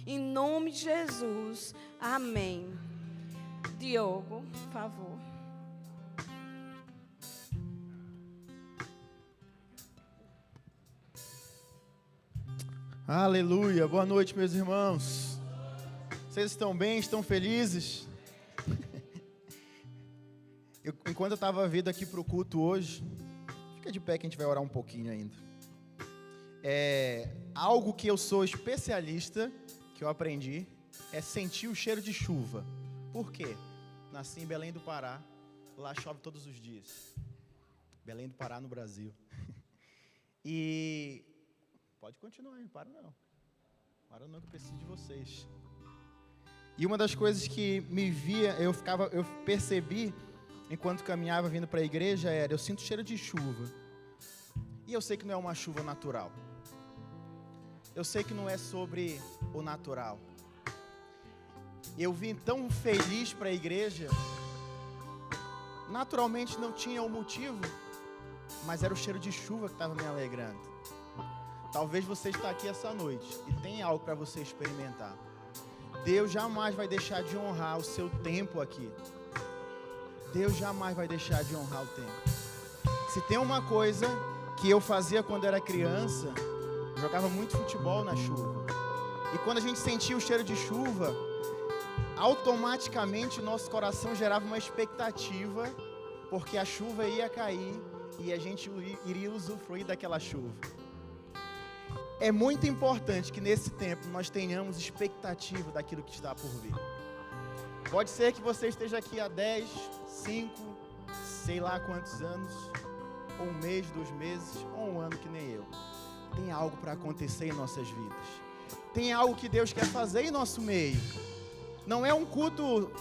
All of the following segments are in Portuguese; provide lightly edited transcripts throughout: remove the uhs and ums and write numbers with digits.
Em nome de Jesus. Amém. Diogo, por favor. Aleluia, boa noite, meus irmãos. Vocês estão bem? Estão felizes? Enquanto eu estava vindo aqui para o culto hoje, fica de pé que a gente vai orar um pouquinho ainda. Algo que eu sou especialista, que eu aprendi, é sentir o cheiro de chuva. Por quê? Nasci em Belém do Pará, lá chove todos os dias. Belém do Pará, no Brasil. E... pode continuar, não para não. Para não, que eu preciso de vocês. E uma das coisas que eu percebi, enquanto caminhava vindo para a igreja, eu sinto cheiro de chuva. E eu sei que não é uma chuva natural. Eu sei que não é sobre o natural. Eu vim tão feliz para a igreja, naturalmente não tinha um motivo, mas era o cheiro de chuva que estava me alegrando. Talvez você está aqui essa noite e tem algo para você experimentar. Deus jamais vai deixar de honrar o seu tempo aqui. Deus jamais vai deixar de honrar o tempo. Se tem uma coisa que eu fazia quando era criança, eu jogava muito futebol na chuva. E quando a gente sentia o cheiro de chuva, automaticamente o nosso coração gerava uma expectativa, porque a chuva ia cair e a gente iria usufruir daquela chuva. É muito importante que nesse tempo nós tenhamos expectativa daquilo que está por vir. Pode ser que você esteja aqui há 10, 5, sei lá quantos anos, ou um mês, 2 meses, ou um ano que nem eu. Tem algo para acontecer em nossas vidas. Tem algo que Deus quer fazer em nosso meio. Não é um culto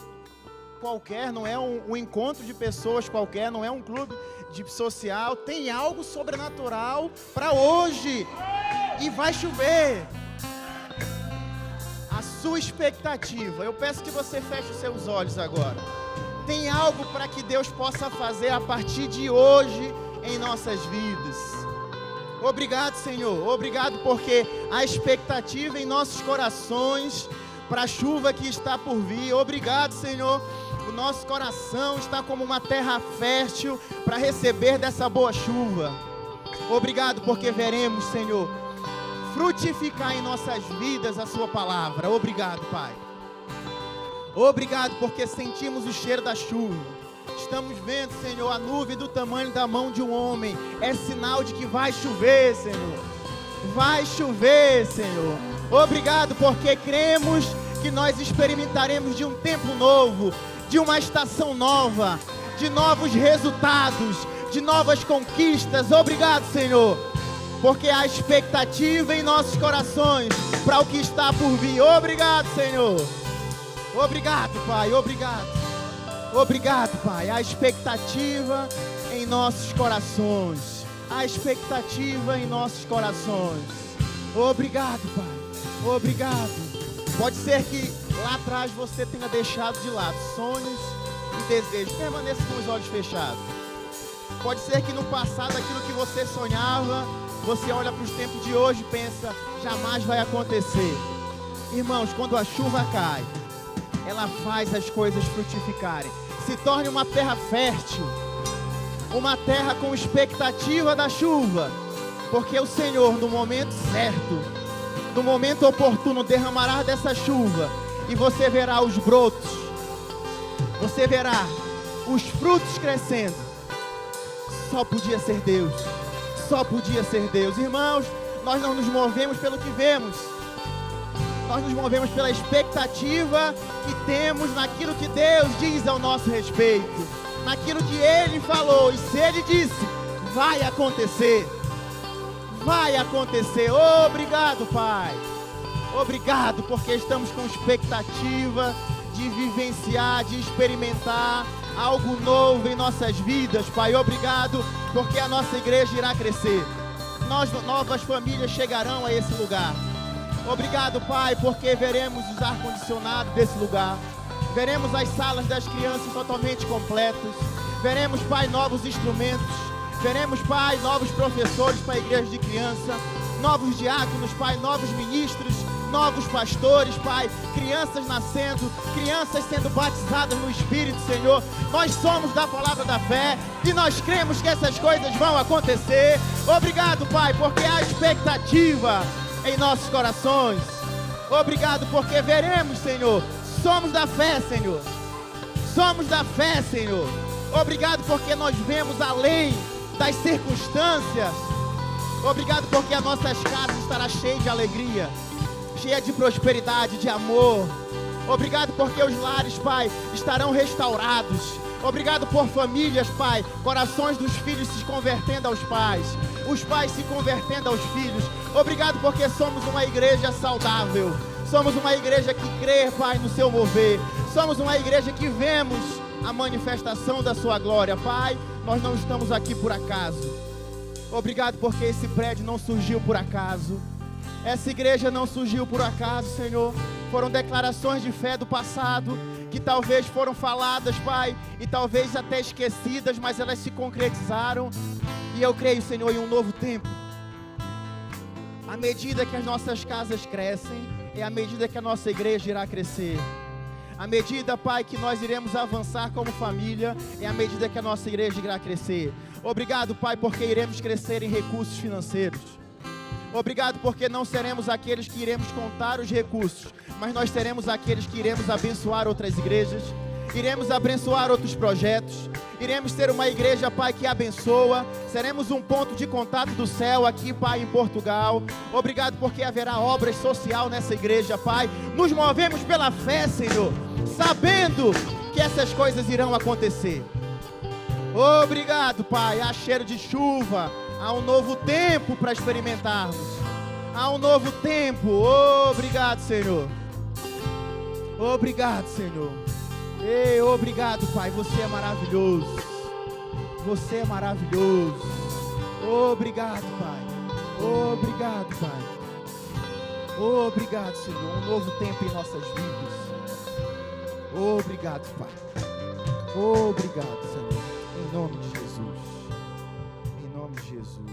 qualquer, não é um encontro de pessoas qualquer, não é um clube de social. Tem algo sobrenatural para hoje. E vai chover. A sua expectativa, eu peço que você feche os seus olhos agora. Tem algo para que Deus possa fazer a partir de hoje em nossas vidas. Obrigado, Senhor. Obrigado porque a expectativa em nossos corações para a chuva que está por vir. Obrigado, Senhor. O nosso coração está como uma terra fértil para receber dessa boa chuva. Obrigado porque veremos, Senhor, frutificar em nossas vidas a sua palavra. Obrigado, Pai. Obrigado porque sentimos o cheiro da chuva. Estamos vendo, Senhor, a nuvem do tamanho da mão de um homem. É sinal de que vai chover, Senhor. Vai chover, Senhor. Obrigado porque cremos que nós experimentaremos de um tempo novo, de uma estação nova, de novos resultados, de novas conquistas. Obrigado, Senhor, porque há expectativa em nossos corações para o que está por vir. Obrigado, Senhor. Obrigado, Pai. Obrigado. Obrigado, Pai. Há expectativa em nossos corações. Há expectativa em nossos corações. Obrigado, Pai. Obrigado. Pode ser que lá atrás você tenha deixado de lado sonhos e desejos. Permaneça com os olhos fechados. Pode ser que no passado aquilo que você sonhava, você olha para os tempos de hoje e pensa, jamais vai acontecer. Irmãos, quando a chuva cai, ela faz as coisas frutificarem. Se torne uma terra fértil, uma terra com expectativa da chuva, porque o Senhor, no momento certo, no momento oportuno, derramará dessa chuva e você verá os brotos, você verá os frutos crescendo. Só podia ser Deus. Só podia ser Deus. Irmãos, nós não nos movemos pelo que vemos. Nós nos movemos pela expectativa que temos naquilo que Deus diz ao nosso respeito. Naquilo que Ele falou. E se Ele disse, vai acontecer. Vai acontecer. Obrigado, Pai. Obrigado porque estamos com expectativa de vivenciar, de experimentar algo novo em nossas vidas, Pai. Obrigado porque a nossa igreja irá crescer. Novas famílias chegarão a esse lugar. Obrigado, Pai, porque veremos os ar-condicionados desse lugar. Veremos as salas das crianças totalmente completas. Veremos, Pai, novos instrumentos. Veremos, Pai, novos professores para a igreja de criança. Novos diáconos, Pai, novos ministros. novos pastores, Pai, crianças nascendo, crianças sendo batizadas no Espírito, Senhor. Nós somos da palavra da fé e nós cremos que essas coisas vão acontecer. Obrigado, Pai, porque há expectativa em nossos corações. Obrigado porque veremos, Senhor. Somos da fé, Senhor. Somos da fé, Senhor. Obrigado porque nós vemos além das circunstâncias. Obrigado porque as nossas casas estarão cheias de alegria, cheia de prosperidade, de amor. Obrigado porque os lares, Pai, estarão restaurados. Obrigado por famílias, Pai, corações dos filhos se convertendo aos pais, os pais se convertendo aos filhos. Obrigado porque somos uma igreja saudável. Somos uma igreja que crê, Pai, no seu mover. Somos uma igreja que vemos a manifestação da sua glória. Pai, nós não estamos aqui por acaso. Obrigado porque esse prédio não surgiu por acaso. Essa igreja não surgiu por acaso, Senhor. Foram declarações de fé do passado que talvez foram faladas, Pai, e talvez até esquecidas, mas elas se concretizaram. E eu creio, Senhor, em um novo tempo. À medida que as nossas casas crescem, é à medida que a nossa igreja irá crescer. À medida, Pai, que nós iremos avançar como família, é à medida que a nossa igreja irá crescer. Obrigado, Pai, porque iremos crescer em recursos financeiros. Obrigado porque não seremos aqueles que iremos contar os recursos, mas nós seremos aqueles que iremos abençoar outras igrejas, iremos abençoar outros projetos, iremos ter uma igreja, Pai, que abençoa, seremos um ponto de contato do céu aqui, Pai, em Portugal. Obrigado porque haverá obras social nessa igreja, Pai. Nos movemos pela fé, Senhor, sabendo que essas coisas irão acontecer. Obrigado, Pai. Há cheiro de chuva, há um novo tempo para experimentarmos. Há um novo tempo. Obrigado, Senhor. Obrigado, Senhor. Ei, obrigado, Pai. Você é maravilhoso. Você é maravilhoso. Obrigado, Pai. Obrigado, Pai. Obrigado, Senhor. Um novo tempo em nossas vidas. Obrigado, Pai. Obrigado, Senhor. Em nome de Jesus. Em nome de Jesus.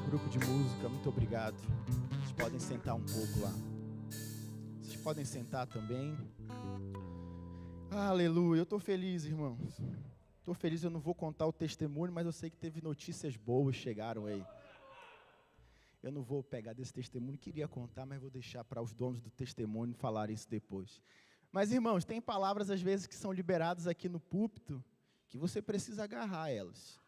Grupo de música, muito obrigado. Vocês podem sentar um pouco lá. Vocês podem sentar também. Aleluia. Eu estou feliz, irmãos. Estou feliz, eu não vou contar o testemunho, mas eu sei que teve notícias boas chegaram aí. Eu não vou pegar desse testemunho, queria contar, mas vou deixar para os donos do testemunho falar isso depois. Mas, irmãos, tem palavras às vezes que são liberadas aqui no púlpito, que você precisa agarrar elas.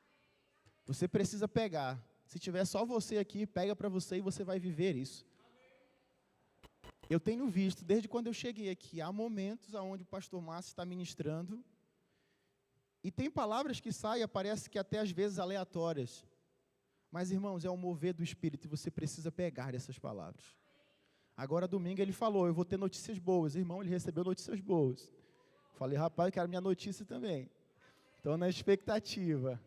Você precisa pegar. Se tiver só você aqui, pega para você e você vai viver isso. Eu tenho visto, desde quando eu cheguei aqui, há momentos onde o pastor Márcio está ministrando, e tem palavras que saem, parece que até às vezes aleatórias. Mas, irmãos, é o mover do Espírito, e você precisa pegar essas palavras. Agora, domingo, ele falou, eu vou ter notícias boas. Irmão, ele recebeu notícias boas. Falei, rapaz, eu quero minha notícia também. Estou na expectativa.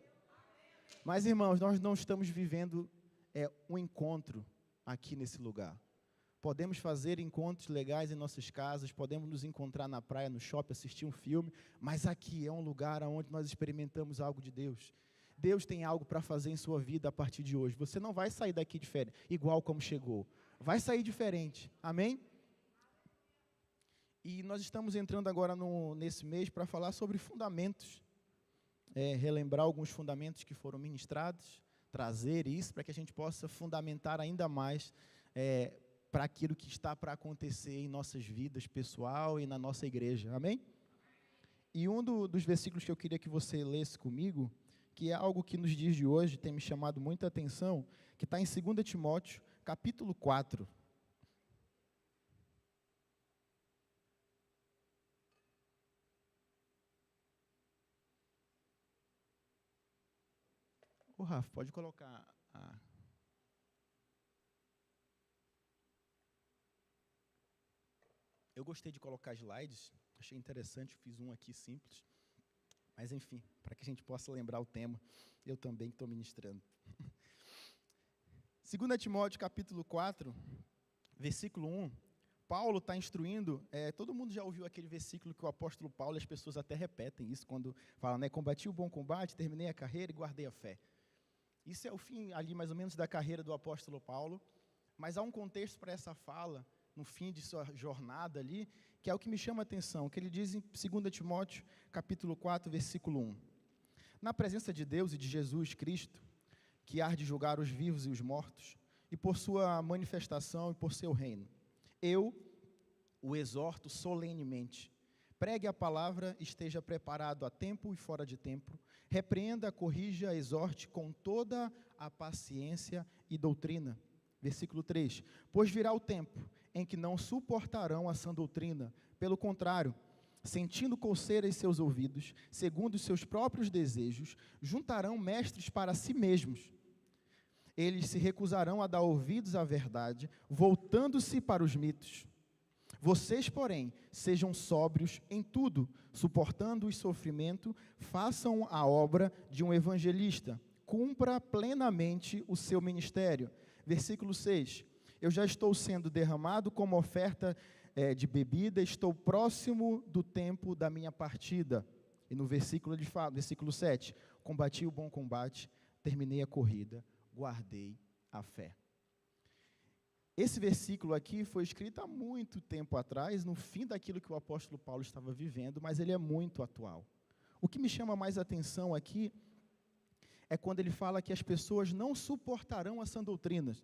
Mas, irmãos, nós não estamos vivendo um encontro aqui nesse lugar. Podemos fazer encontros legais em nossas casas, podemos nos encontrar na praia, no shopping, assistir um filme, mas aqui é um lugar onde nós experimentamos algo de Deus. Deus tem algo para fazer em sua vida a partir de hoje. Você não vai sair daqui diferente, igual como chegou. Vai sair diferente. Amém? E nós estamos entrando agora nesse mês para falar sobre fundamentos. Relembrar alguns fundamentos que foram ministrados, trazer isso para que a gente possa fundamentar ainda mais para aquilo que está para acontecer em nossas vidas pessoal e na nossa igreja. Amém? E um dos versículos que eu queria que você lesse comigo, que é algo que nos dias de hoje tem me chamado muita atenção, que está em 2 Timóteo, capítulo 4. Ô, Rafa, pode colocar a... Eu gostei de colocar slides, achei interessante, fiz um aqui simples. Mas, enfim, para que a gente possa lembrar o tema, eu também estou ministrando. 2 Timóteo, capítulo 4, versículo 1, Paulo está instruindo, todo mundo já ouviu aquele versículo que o apóstolo Paulo, as pessoas até repetem isso, quando falam, né, combati o bom combate, terminei a carreira e guardei a fé. Isso é o fim, ali, mais ou menos, da carreira do apóstolo Paulo, mas há um contexto para essa fala, no fim de sua jornada ali, que é o que me chama a atenção, que ele diz em 2 Timóteo, capítulo 4, versículo 1. Na presença de Deus e de Jesus Cristo, que há de julgar os vivos e os mortos, e por sua manifestação e por seu reino, eu o exorto solenemente. Pregue a palavra, esteja preparado a tempo e fora de tempo, repreenda, corrija, exorte com toda a paciência e doutrina. Versículo 3, pois virá o tempo em que não suportarão a sã doutrina, pelo contrário, sentindo coceira em seus ouvidos, segundo os seus próprios desejos, juntarão mestres para si mesmos. Eles se recusarão a dar ouvidos à verdade, voltando-se para os mitos. Vocês, porém, sejam sóbrios em tudo, suportando o sofrimento, façam a obra de um evangelista, cumpra plenamente o seu ministério. Versículo 6, eu já estou sendo derramado como oferta de bebida, estou próximo do tempo da minha partida. E no versículo 7, combati o bom combate, terminei a corrida, guardei a fé. Esse versículo aqui foi escrito há muito tempo atrás, no fim daquilo que o apóstolo Paulo estava vivendo, mas ele é muito atual. O que me chama mais atenção aqui é quando ele fala que as pessoas não suportarão a sã doutrina,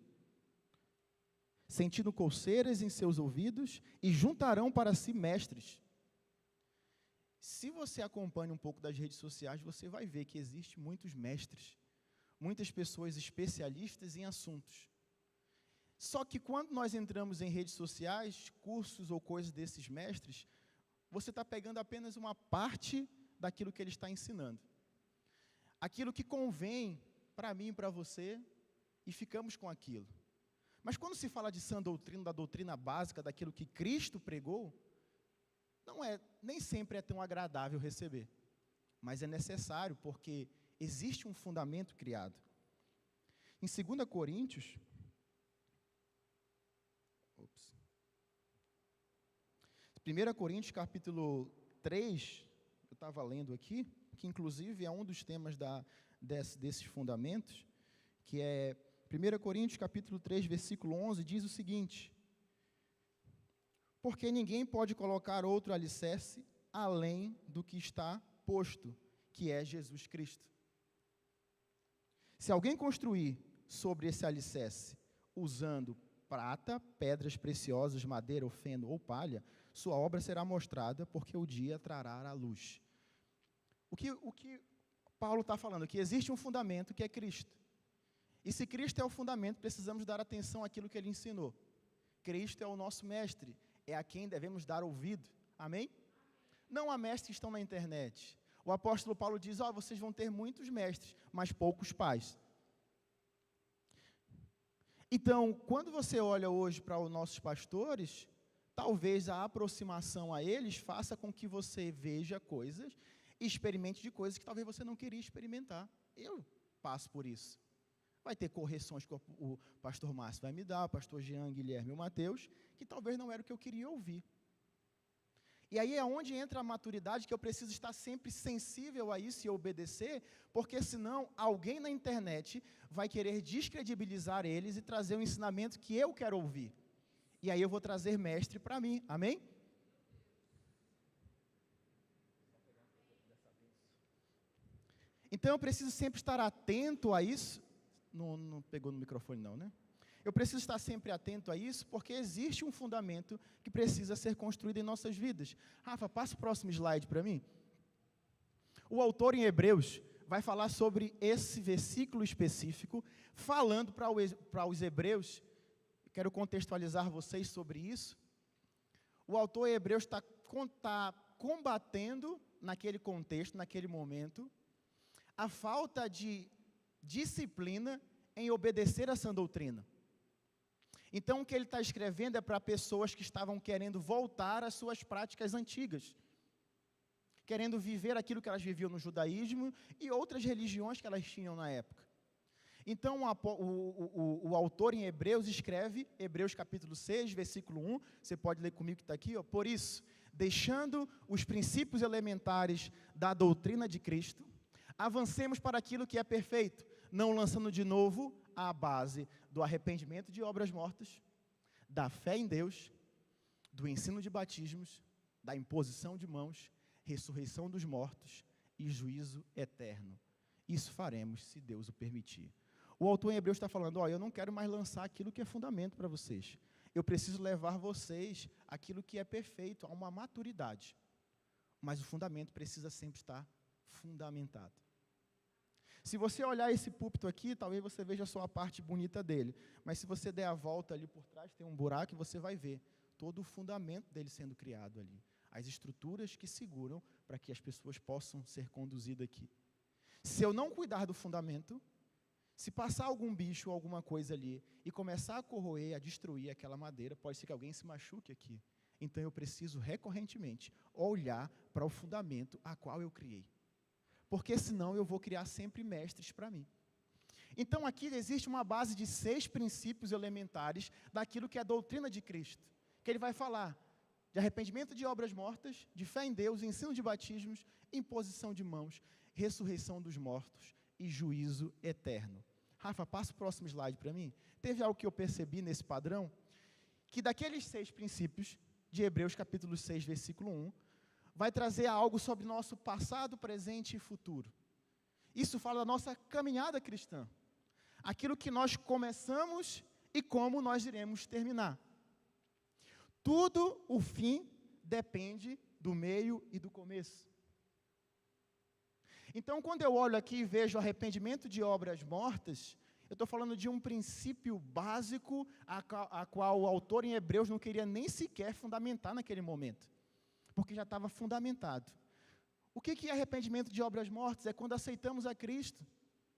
sentindo coceiras em seus ouvidos e juntarão para si mestres. Se você acompanha um pouco das redes sociais, você vai ver que existem muitos mestres, muitas pessoas especialistas em assuntos. Só que quando nós entramos em redes sociais, cursos ou coisas desses mestres, você está pegando apenas uma parte daquilo que ele está ensinando. Aquilo que convém para mim e para você, e ficamos com aquilo. Mas quando se fala de sã doutrina, da doutrina básica, daquilo que Cristo pregou, nem sempre é tão agradável receber. Mas é necessário, porque existe um fundamento criado. Em 2 Coríntios, 1 Coríntios capítulo 3, eu estava lendo aqui, que inclusive é um dos temas desses fundamentos, que é 1 Coríntios capítulo 3, versículo 11, diz o seguinte: porque ninguém pode colocar outro alicerce além do que está posto, que é Jesus Cristo. Se alguém construir sobre esse alicerce usando prata, pedras preciosas, madeira, ou feno ou palha, sua obra será mostrada, porque o dia trará a luz. O que Paulo está falando? Que existe um fundamento que é Cristo. E se Cristo é o fundamento, precisamos dar atenção àquilo que ele ensinou. Cristo é o nosso mestre, é a quem devemos dar ouvido. Amém? Não há mestres que estão na internet. O apóstolo Paulo diz, vocês vão ter muitos mestres, mas poucos pais. Então, quando você olha hoje para os nossos pastores, talvez a aproximação a eles faça com que você veja coisas, experimente de coisas que talvez você não queria experimentar. Eu passo por isso. Vai ter correções que o pastor Márcio vai me dar, o pastor Jean, Guilherme e o Mateus, que talvez não era o que eu queria ouvir. E aí é onde entra a maturidade, que eu preciso estar sempre sensível a isso e obedecer, porque senão alguém na internet vai querer descredibilizar eles e trazer um ensinamento que eu quero ouvir. E aí eu vou trazer mestre para mim, amém? Então eu preciso sempre estar atento a isso. Não pegou no microfone não, né? Eu preciso estar sempre atento a isso, porque existe um fundamento que precisa ser construído em nossas vidas. Rafa, passa o próximo slide para mim. O autor em Hebreus vai falar sobre esse versículo específico, falando para os hebreus, quero contextualizar vocês sobre isso. O autor em Hebreus está combatendo, naquele contexto, naquele momento, a falta de disciplina em obedecer a sã doutrina. Então, o que ele está escrevendo é para pessoas que estavam querendo voltar às suas práticas antigas, querendo viver aquilo que elas viviam no judaísmo e outras religiões que elas tinham na época. Então, o autor em Hebreus escreve, Hebreus capítulo 6, versículo 1, você pode ler comigo que está aqui, por isso, deixando os princípios elementares da doutrina de Cristo, avancemos para aquilo que é perfeito, não lançando de novo a base do arrependimento de obras mortas, da fé em Deus do ensino de batismos, da imposição de mãos, ressurreição dos mortos e juízo eterno. Isso faremos, se Deus o permitir. O autor em Hebreus está falando, eu não quero mais lançar aquilo que é fundamento para vocês. Eu preciso levar vocês aquilo que é perfeito, a uma maturidade. Mas o fundamento precisa sempre estar fundamentado. Se você olhar esse púlpito aqui, talvez você veja só a parte bonita dele. Mas se você der a volta ali por trás, tem um buraco e você vai ver todo o fundamento dele sendo criado ali. As estruturas que seguram para que as pessoas possam ser conduzidas aqui. Se eu não cuidar do fundamento, se passar algum bicho ou alguma coisa ali e começar a corroer, a destruir aquela madeira, pode ser que alguém se machuque aqui. Então eu preciso recorrentemente olhar para o fundamento a qual eu criei. Porque senão eu vou criar sempre mestres para mim. Então aqui existe uma base de 6 princípios elementares daquilo que é a doutrina de Cristo. Que ele vai falar de arrependimento de obras mortas, de fé em Deus, ensino de batismos, imposição de mãos, ressurreição dos mortos e juízo eterno. Rafa, passa o próximo slide para mim. Teve algo que eu percebi nesse padrão, que daqueles 6 princípios, de Hebreus capítulo 6, versículo 1, vai trazer algo sobre nosso passado, presente e futuro. Isso fala da nossa caminhada cristã. Aquilo que nós começamos e como nós iremos terminar. Tudo, o fim, depende do meio e do começo. Então, quando eu olho aqui e vejo arrependimento de obras mortas, eu estou falando de um princípio básico a qual o autor em Hebreus não queria nem sequer fundamentar naquele momento, porque já estava fundamentado. O que é arrependimento de obras mortas? É quando aceitamos a Cristo.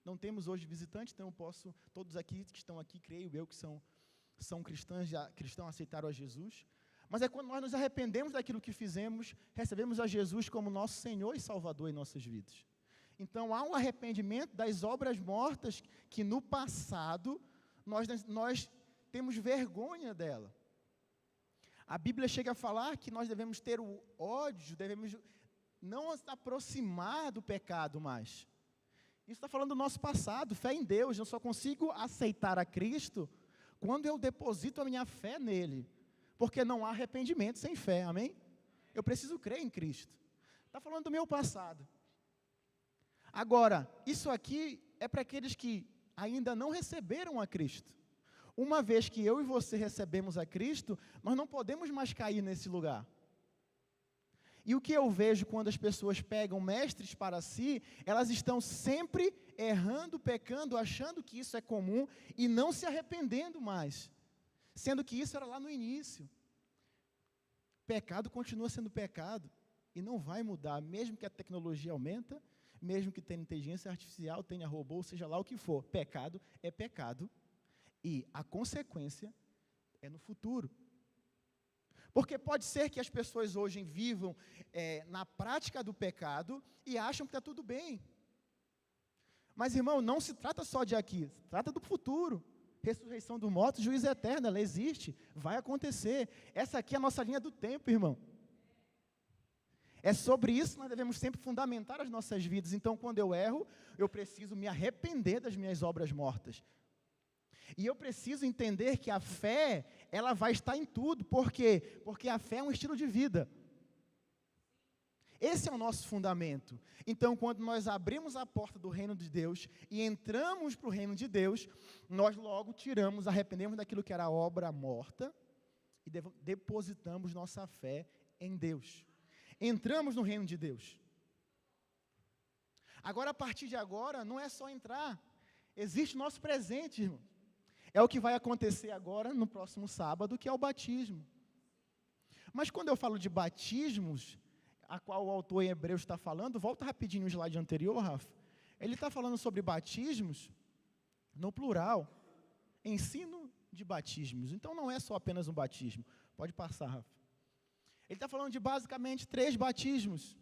Não temos hoje visitantes, então todos aqui que estão aqui, creio eu, que são cristãos, cristãos aceitaram a Jesus. Mas é quando nós nos arrependemos daquilo que fizemos, recebemos a Jesus como nosso Senhor e Salvador em nossas vidas. Então, há um arrependimento das obras mortas que no passado nós temos vergonha dela. A Bíblia chega a falar que nós devemos ter o ódio, devemos não nos aproximar do pecado mais. Isso está falando do nosso passado, fé em Deus. Eu só consigo aceitar a Cristo quando eu deposito a minha fé nele. Porque não há arrependimento sem fé, amém? Eu preciso crer em Cristo. Está falando do meu passado. Agora, isso aqui é para aqueles que ainda não receberam a Cristo. Uma vez que eu e você recebemos a Cristo, nós não podemos mais cair nesse lugar. E o que eu vejo quando as pessoas pegam mestres para si, elas estão sempre errando, pecando, achando que isso é comum e não se arrependendo mais. Sendo que isso era lá no início. Pecado continua sendo pecado e não vai mudar, mesmo que a tecnologia aumenta, mesmo que tenha inteligência artificial, tenha robô, seja lá o que for. Pecado é pecado e a consequência é no futuro. Porque pode ser que as pessoas hoje vivam na prática do pecado e acham que está tudo bem. Mas, irmão, não se trata só de aqui, se trata do futuro. Ressurreição dos mortos, juízo eterno, ela existe, vai acontecer. Essa aqui é a nossa linha do tempo, irmão. É sobre isso que nós devemos sempre fundamentar as nossas vidas. Então, quando eu erro, eu preciso me arrepender das minhas obras mortas. E eu preciso entender que a fé, ela vai estar em tudo. Por quê? Porque a fé é um estilo de vida. Esse é o nosso fundamento. Então, quando nós abrimos a porta do reino de Deus e entramos para o reino de Deus, nós logo arrependemos daquilo que era obra morta e depositamos nossa fé em Deus. Entramos no reino de Deus. Agora, a partir de agora, não é só entrar. Existe o nosso presente, irmão. É o que vai acontecer agora, no próximo sábado, que é o batismo. Mas quando eu falo de batismos, a qual o autor em Hebreus está falando, volta rapidinho no slide anterior, Rafa. Ele está falando sobre batismos no plural. Ensino de batismos. Então, não é só apenas um batismo. Pode passar, Rafa. Ele está falando de basicamente 3 batismos,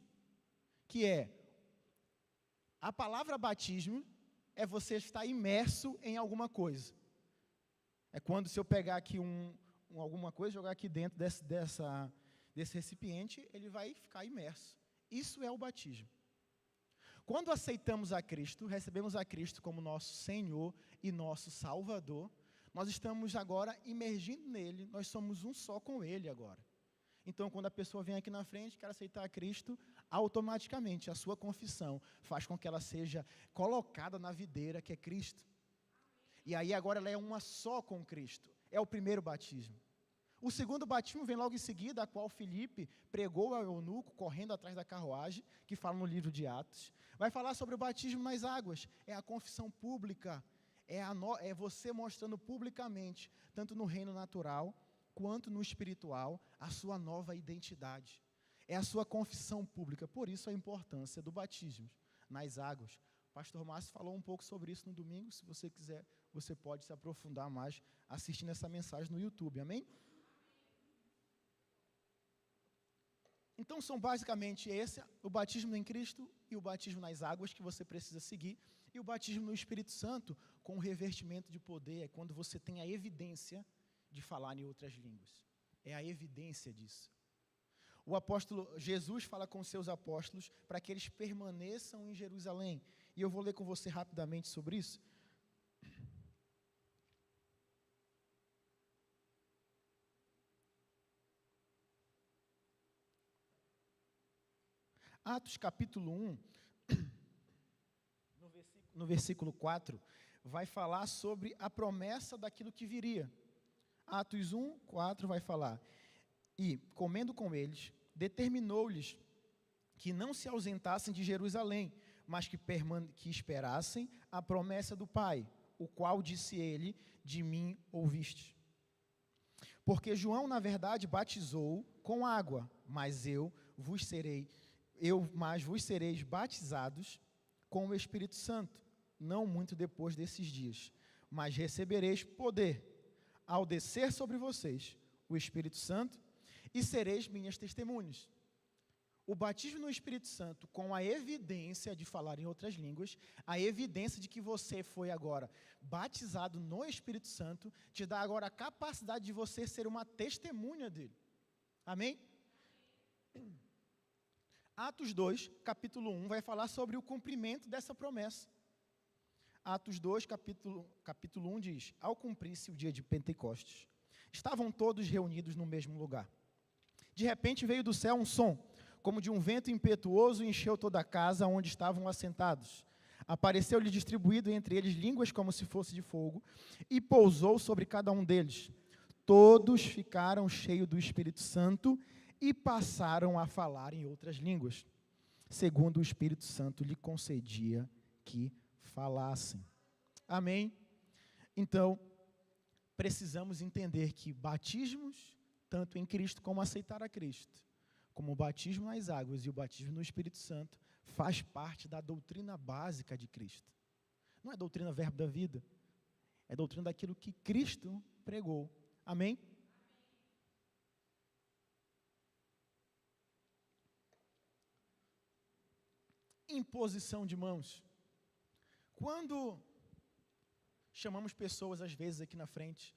que é, a palavra batismo é você estar imerso em alguma coisa. É quando se eu pegar aqui alguma coisa, jogar aqui dentro desse recipiente, ele vai ficar imerso. Isso é o batismo. Quando aceitamos a Cristo, recebemos a Cristo como nosso Senhor e nosso Salvador, nós estamos agora imergindo nele, nós somos um só com Ele agora. Então, quando a pessoa vem aqui na frente, quer aceitar a Cristo, automaticamente a sua confissão faz com que ela seja colocada na videira que é Cristo. E aí agora ela é uma só com Cristo. É o primeiro batismo. O segundo batismo vem logo em seguida, a qual Filipe pregou ao eunuco, correndo atrás da carruagem, que fala no livro de Atos. Vai falar sobre o batismo nas águas. É a confissão pública. É você mostrando publicamente, tanto no reino natural, quanto no espiritual, a sua nova identidade. É a sua confissão pública. Por isso a importância do batismo nas águas. O pastor Márcio falou um pouco sobre isso no domingo. Se você quiser, você pode se aprofundar mais assistindo essa mensagem no YouTube. Amém? Então são basicamente o batismo em Cristo e o batismo nas águas que você precisa seguir. E o batismo no Espírito Santo com o revertimento de poder é quando você tem a evidência de falar em outras línguas. É a evidência disso. O apóstolo Jesus fala com seus apóstolos para que eles permaneçam em Jerusalém. E eu vou ler com você rapidamente sobre isso. Atos capítulo 1, no versículo 4, vai falar sobre a promessa daquilo que viria. Atos 1, 4 vai falar: e, comendo com eles, determinou-lhes que não se ausentassem de Jerusalém, mas que esperassem a promessa do Pai, o qual disse ele: de mim ouviste. Porque João, na verdade, batizou com água, mas vos sereis batizados com o Espírito Santo, não muito depois desses dias, mas recebereis poder ao descer sobre vocês o Espírito Santo, e sereis minhas testemunhas. O batismo no Espírito Santo, com a evidência de falar em outras línguas, a evidência de que você foi agora batizado no Espírito Santo, te dá agora a capacidade de você ser uma testemunha dele. Amém? Atos 2, capítulo 1, vai falar sobre o cumprimento dessa promessa. Atos 2, capítulo 1 diz: ao cumprir-se o dia de Pentecostes, estavam todos reunidos no mesmo lugar. De repente veio do céu um som, como de um vento impetuoso, e encheu toda a casa onde estavam assentados. Apareceu-lhe distribuído entre eles línguas como se fosse de fogo, e pousou sobre cada um deles. Todos ficaram cheios do Espírito Santo e passaram a falar em outras línguas, segundo o Espírito Santo lhe concedia que falassem. Amém? Então, precisamos entender que batismos, tanto em Cristo como aceitar a Cristo, como o batismo nas águas e o batismo no Espírito Santo, faz parte da doutrina básica de Cristo. Não é doutrina verbo da vida, é doutrina daquilo que Cristo pregou. Amém? Imposição de mãos. Quando chamamos pessoas, às vezes, aqui na frente,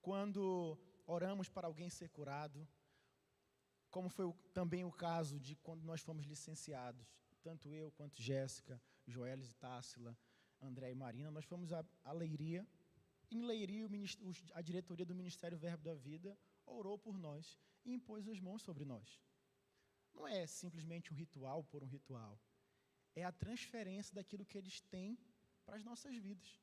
quando oramos para alguém ser curado, como foi também o caso de quando nós fomos licenciados, tanto eu quanto Jéssica, Joelis e Tássila, André e Marina, nós fomos a Leiria. Em Leiria, a diretoria do Ministério Verbo da Vida orou por nós e impôs as mãos sobre nós. Não é simplesmente um ritual por um ritual. É a transferência daquilo que eles têm para as nossas vidas.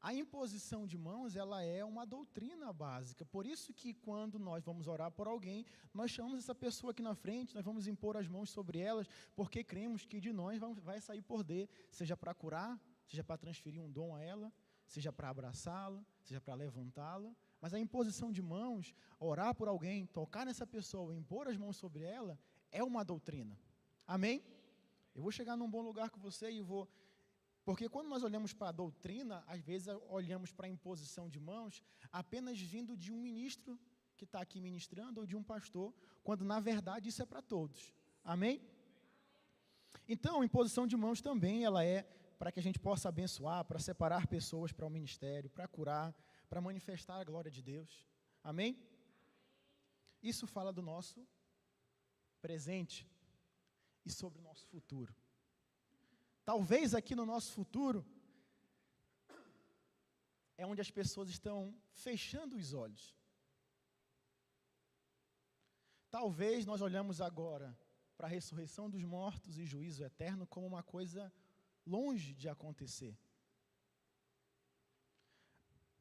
A imposição de mãos, ela é uma doutrina básica. Por isso que quando nós vamos orar por alguém, nós chamamos essa pessoa aqui na frente, nós vamos impor as mãos sobre elas, porque cremos que de nós vai sair poder, seja para curar, seja para transferir um dom a ela, seja para abraçá-la, seja para levantá-la. Mas a imposição de mãos, orar por alguém, tocar nessa pessoa, impor as mãos sobre ela, é uma doutrina. Amém? Eu vou chegar num bom lugar com você e vou... Porque quando nós olhamos para a doutrina, às vezes olhamos para a imposição de mãos apenas vindo de um ministro que está aqui ministrando ou de um pastor, quando na verdade isso é para todos. Amém? Então, a imposição de mãos também, ela é para que a gente possa abençoar, para separar pessoas para o ministério, para curar, para manifestar a glória de Deus. Amém? Isso fala do nosso presente e sobre o nosso futuro. Talvez aqui no nosso futuro é onde as pessoas estão fechando os olhos. Talvez nós olhamos agora para a ressurreição dos mortos e juízo eterno como uma coisa longe de acontecer.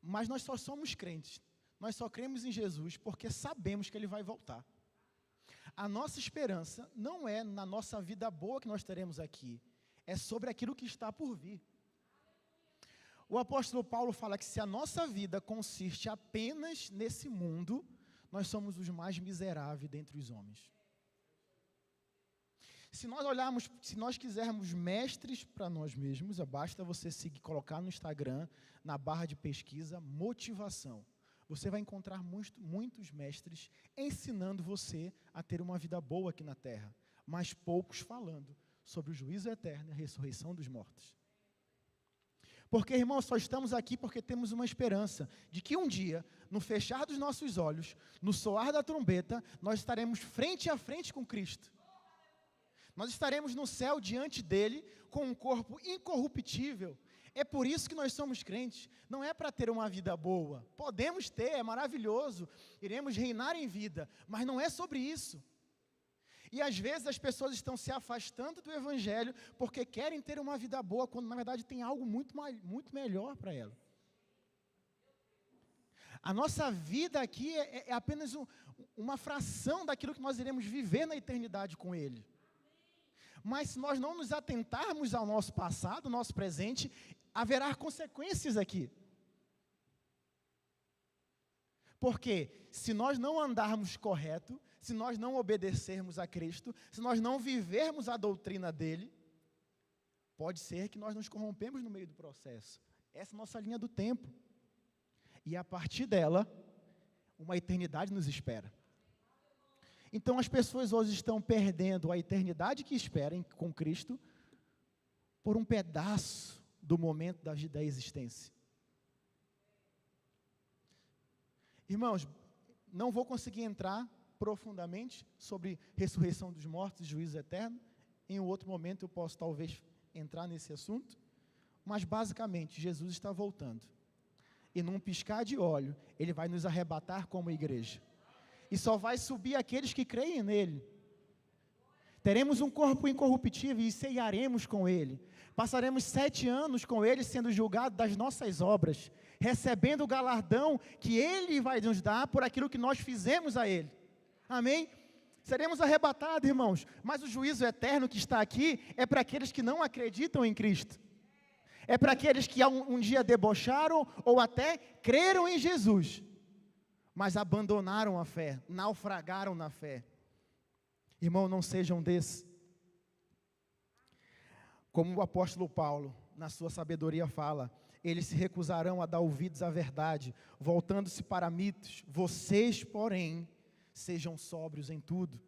Mas nós só somos crentes, nós só cremos em Jesus porque sabemos que Ele vai voltar. A nossa esperança não é na nossa vida boa que nós teremos aqui, é sobre aquilo que está por vir. O apóstolo Paulo fala que se a nossa vida consiste apenas nesse mundo, nós somos os mais miseráveis dentre os homens. Se nós olharmos, se nós quisermos mestres para nós mesmos, basta você colocar no Instagram, na barra de pesquisa, motivação. Você vai encontrar muitos mestres ensinando você a ter uma vida boa aqui na terra, mas poucos falando sobre o juízo eterno e a ressurreição dos mortos. Porque, irmãos, só estamos aqui porque temos uma esperança de que um dia, no fechar dos nossos olhos, no soar da trombeta, nós estaremos frente a frente com Cristo. Nós estaremos no céu diante dele com um corpo incorruptível. É por isso que nós somos crentes. Não é para ter uma vida boa. Podemos ter, é maravilhoso. Iremos reinar em vida, mas não é sobre isso. E às vezes as pessoas estão se afastando do Evangelho porque querem ter uma vida boa, quando na verdade tem algo muito melhor para ela. A nossa vida aqui é apenas uma fração daquilo que nós iremos viver na eternidade com Ele. Mas se nós não nos atentarmos ao nosso passado, ao nosso presente, haverá consequências aqui. Porque se nós não andarmos correto, se nós não obedecermos a Cristo, se nós não vivermos a doutrina dele, pode ser que nós nos corrompemos no meio do processo. Essa é a nossa linha do tempo. E a partir dela, uma eternidade nos espera. Então as pessoas hoje estão perdendo a eternidade que esperam com Cristo por um pedaço do momento da existência. Irmãos, não vou conseguir entrar profundamente sobre ressurreição dos mortos e juízo eterno. Em um outro momento eu posso talvez entrar nesse assunto. Mas basicamente Jesus está voltando. E num piscar de olho, Ele vai nos arrebatar como igreja. E só vai subir aqueles que creem nele. Teremos um corpo incorruptível e ceiaremos com Ele. Passaremos 7 anos com Ele sendo julgado das nossas obras, recebendo o galardão que Ele vai nos dar por aquilo que nós fizemos a Ele. Amém? Seremos arrebatados, irmãos, mas o juízo eterno que está aqui é para aqueles que não acreditam em Cristo. É para aqueles que um dia debocharam ou até creram em Jesus, mas abandonaram a fé, naufragaram na fé. Irmão, não sejam desses. Como o apóstolo Paulo, na sua sabedoria fala, eles se recusarão a dar ouvidos à verdade, voltando-se para mitos. Vocês, porém, sejam sóbrios em tudo,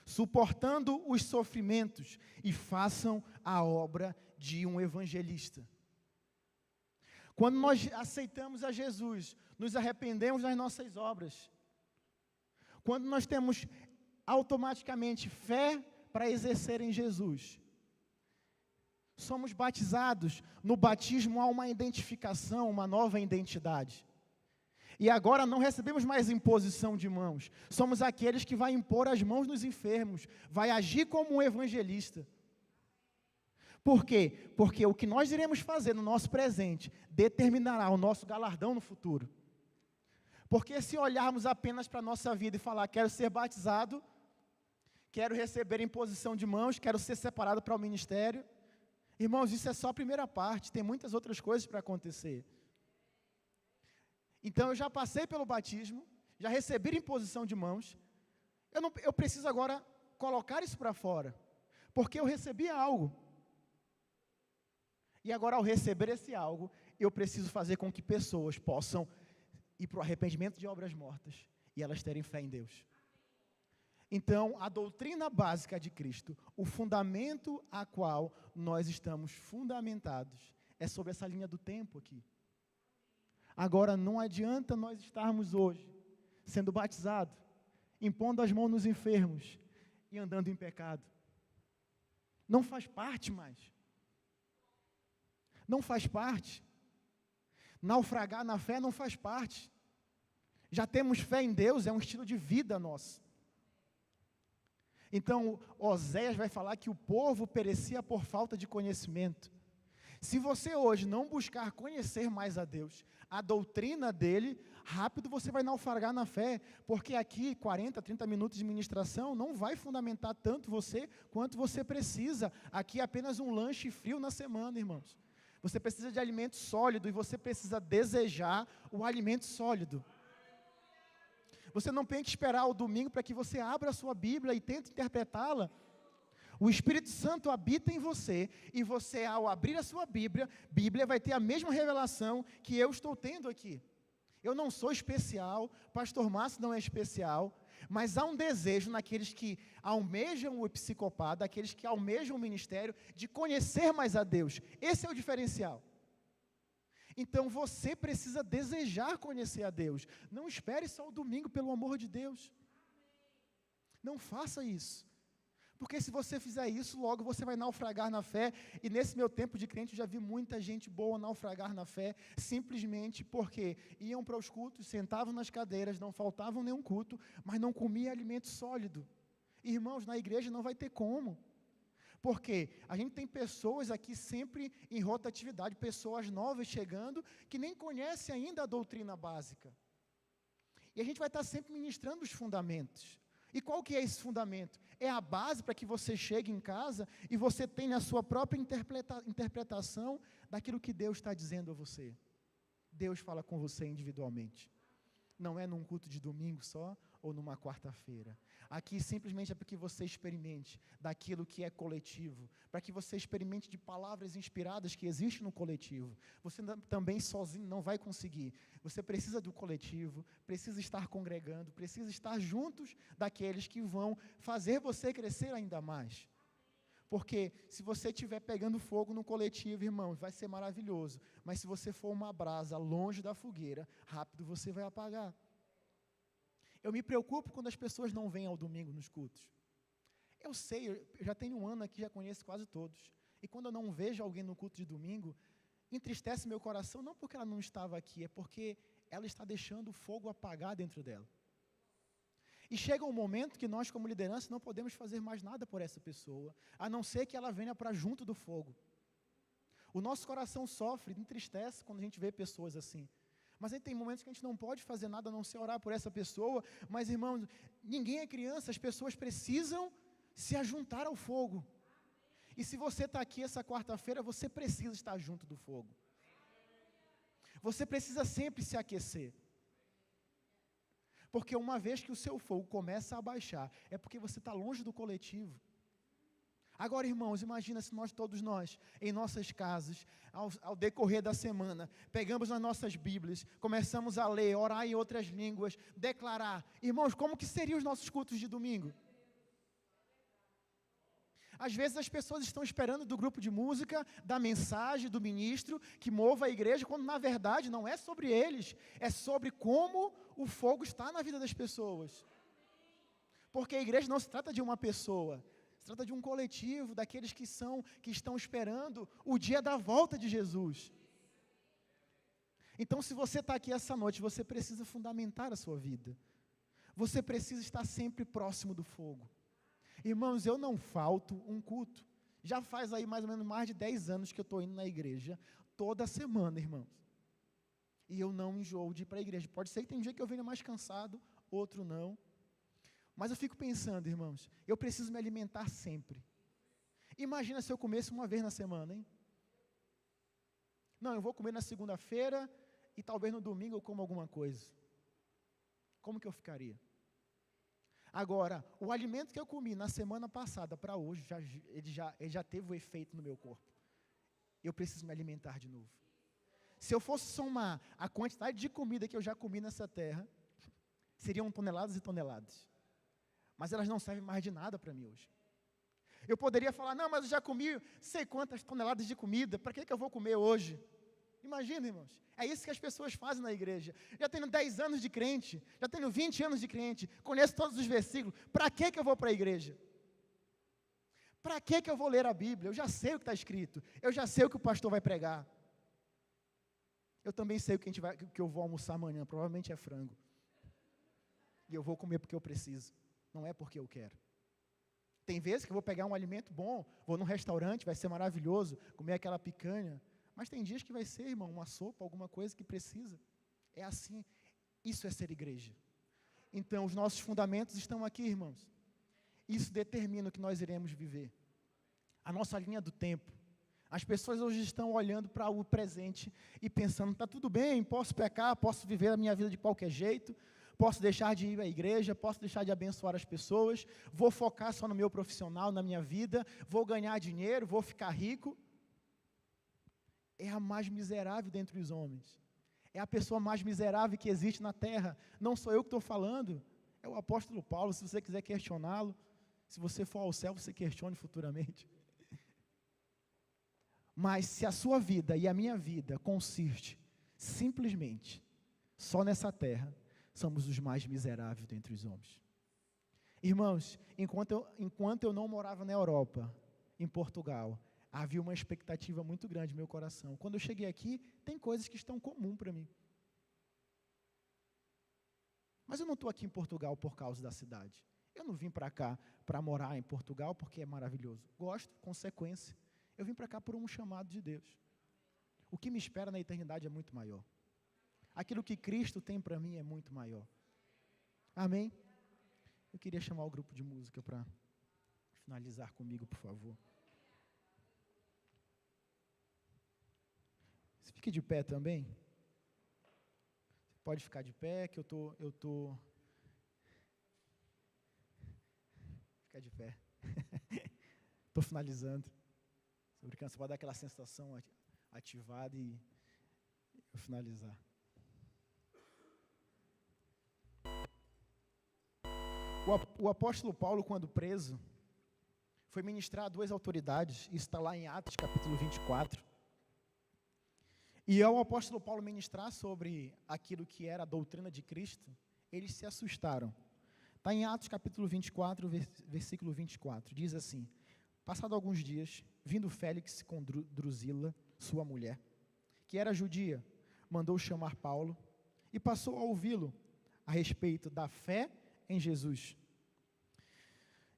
suportando os sofrimentos e façam a obra de um evangelista. Quando nós aceitamos a Jesus, nos arrependemos das nossas obras. Quando nós temos automaticamente fé para exercer em Jesus, somos batizados. No batismo há uma identificação, uma nova identidade. E agora não recebemos mais imposição de mãos. Somos aqueles que vai impor as mãos nos enfermos, vai agir como um evangelista. Por quê? Porque o que nós iremos fazer no nosso presente determinará o nosso galardão no futuro. Porque se olharmos apenas para a nossa vida e falar, quero ser batizado, quero receber imposição de mãos, quero ser separado para o ministério, irmãos, isso é só a primeira parte, tem muitas outras coisas para acontecer. Então eu já passei pelo batismo, já recebi imposição de mãos, eu preciso agora colocar isso para fora, porque eu recebi algo. E agora, ao receber esse algo, eu preciso fazer com que pessoas possam ir para o arrependimento de obras mortas e elas terem fé em Deus. Então, a doutrina básica de Cristo, o fundamento a qual nós estamos fundamentados, é sobre essa linha do tempo aqui. Agora, não adianta nós estarmos hoje sendo batizados, impondo as mãos nos enfermos e andando em pecado. Não faz parte mais. Não faz parte. Naufragar na fé não faz parte. Já temos fé em Deus, é um estilo de vida nosso. Então, Oséias vai falar que o povo perecia por falta de conhecimento. Se você hoje não buscar conhecer mais a Deus, a doutrina dele, rápido você vai naufragar na fé, porque aqui 40, 30 minutos de ministração não vai fundamentar tanto você quanto você precisa. Aqui é apenas um lanche frio na semana, irmãos. Você precisa de alimento sólido e você precisa desejar o alimento sólido. Você não tem que esperar o domingo para que você abra a sua Bíblia e tente interpretá-la. O Espírito Santo habita em você, e você, ao abrir a sua Bíblia vai ter a mesma revelação que eu estou tendo aqui. Eu não sou especial, pastor Márcio não é especial, mas há um desejo naqueles que almejam o episcopado, aqueles que almejam o ministério, de conhecer mais a Deus. Esse é o diferencial. Então você precisa desejar conhecer a Deus. Não espere só o domingo, pelo amor de Deus. Não faça isso. Porque se você fizer isso, logo você vai naufragar na fé. E nesse meu tempo de crente, eu já vi muita gente boa naufragar na fé, simplesmente porque iam para os cultos, sentavam nas cadeiras, não faltavam nenhum culto, mas não comiam alimento sólido. Irmãos, na igreja não vai ter como. Porque a gente tem pessoas aqui sempre em rotatividade, pessoas novas chegando, que nem conhecem ainda a doutrina básica. E a gente vai estar sempre ministrando os fundamentos. E qual que é esse fundamento? É a base para que você chegue em casa e você tenha a sua própria interpretação daquilo que Deus está dizendo a você. Deus fala com você individualmente. Não é num culto de domingo só ou numa quarta-feira. Aqui simplesmente é para que você experimente daquilo que é coletivo, para que você experimente de palavras inspiradas que existem no coletivo. Você também sozinho não vai conseguir. Você precisa do coletivo, precisa estar congregando, precisa estar juntos daqueles que vão fazer você crescer ainda mais. Porque se você estiver pegando fogo no coletivo, irmãos, vai ser maravilhoso. Mas se você for uma brasa longe da fogueira, rápido você vai apagar. Eu me preocupo quando as pessoas não vêm ao domingo nos cultos. Eu sei, eu já tenho um ano aqui, já conheço quase todos. E quando eu não vejo alguém no culto de domingo, entristece meu coração, não porque ela não estava aqui, é porque ela está deixando o fogo apagar dentro dela. E chega um momento que nós, como liderança, não podemos fazer mais nada por essa pessoa, a não ser que ela venha para junto do fogo. O nosso coração sofre, entristece quando a gente vê pessoas assim. Mas aí tem momentos que a gente não pode fazer nada a não ser orar por essa pessoa. Mas, irmãos, ninguém é criança, as pessoas precisam se ajuntar ao fogo. E se você está aqui essa quarta-feira, você precisa estar junto do fogo. Você precisa sempre se aquecer. Porque uma vez que o seu fogo começa a baixar, é porque você está longe do coletivo. Agora, irmãos, imagina se todos nós, em nossas casas, ao decorrer da semana, pegamos as nossas Bíblias, começamos a ler, orar em outras línguas, declarar. Irmãos, como que seriam os nossos cultos de domingo? Às vezes as pessoas estão esperando do grupo de música, da mensagem, do ministro, que mova a igreja, quando na verdade não é sobre eles, é sobre como o fogo está na vida das pessoas. Porque a igreja não se trata de uma pessoa, se trata de um coletivo, daqueles que estão esperando o dia da volta de Jesus. Então, se você está aqui essa noite, você precisa fundamentar a sua vida. Você precisa estar sempre próximo do fogo. Irmãos, eu não falto um culto. Já faz aí mais ou menos mais de 10 anos que eu estou indo na igreja, toda semana, irmãos. E eu não enjoo de ir para a igreja. Pode ser que tem um dia que eu venha mais cansado, outro não. Mas eu fico pensando, irmãos, eu preciso me alimentar sempre. Imagina se eu comesse uma vez na semana, hein? Não, eu vou comer na segunda-feira e talvez no domingo eu como alguma coisa. Como que eu ficaria? Agora, o alimento que eu comi na semana passada para hoje, ele já teve o efeito no meu corpo. Eu preciso me alimentar de novo. Se eu fosse somar a quantidade de comida que eu já comi nessa terra, seriam toneladas e toneladas. Mas elas não servem mais de nada para mim hoje. Eu poderia falar, não, mas eu já comi sei quantas toneladas de comida, para que eu vou comer hoje? Imagina, irmãos, é isso que as pessoas fazem na igreja. Já tenho 10 anos de crente, já tenho 20 anos de crente, conheço todos os versículos, para que eu vou para a igreja? Para que eu vou ler a Bíblia? Eu já sei o que está escrito, eu já sei o que o pastor vai pregar. Eu também sei o que eu vou almoçar amanhã, provavelmente é frango. E eu vou comer porque eu preciso, não é porque eu quero. Tem vezes que eu vou pegar um alimento bom, vou num restaurante, vai ser maravilhoso, comer aquela picanha. Mas tem dias que vai ser, irmão, uma sopa, alguma coisa que precisa. É assim, isso é ser igreja. Então, os nossos fundamentos estão aqui, irmãos. Isso determina o que nós iremos viver. A nossa linha do tempo. As pessoas hoje estão olhando para o presente e pensando, está tudo bem, posso pecar, posso viver a minha vida de qualquer jeito, posso deixar de ir à igreja, posso deixar de abençoar as pessoas, vou focar só no meu profissional, na minha vida, vou ganhar dinheiro, vou ficar rico. É a mais miserável dentre os homens. É a pessoa mais miserável que existe na terra. Não sou eu que estou falando, é o apóstolo Paulo. Se você quiser questioná-lo, se você for ao céu, você questione futuramente. Mas se a sua vida e a minha vida consiste simplesmente só nessa terra, somos os mais miseráveis dentre os homens. Irmãos, enquanto eu não morava na Europa, em Portugal, havia uma expectativa muito grande no meu coração. Quando eu cheguei aqui, tem coisas que estão comuns para mim. Mas eu não estou aqui em Portugal por causa da cidade. Eu não vim para cá para morar em Portugal porque é maravilhoso. Gosto, consequência. Eu vim para cá por um chamado de Deus. O que me espera na eternidade é muito maior. Aquilo que Cristo tem para mim é muito maior. Amém? Eu queria chamar o grupo de música para finalizar comigo, por favor. Você fique de pé também. Você pode ficar de pé, que eu tô. Fica de pé. Estou finalizando. Estou brincando, você pode dar aquela sensação ativada e eu finalizar. O apóstolo Paulo, quando preso, foi ministrar a duas autoridades. Isso está lá em Atos, capítulo 24. E ao apóstolo Paulo ministrar sobre aquilo que era a doutrina de Cristo, eles se assustaram. Está em Atos, capítulo 24, versículo 24. Diz assim: passado alguns dias, vindo Félix com Drusila, sua mulher, que era judia, mandou chamar Paulo e passou a ouvi-lo a respeito da fé em Jesus.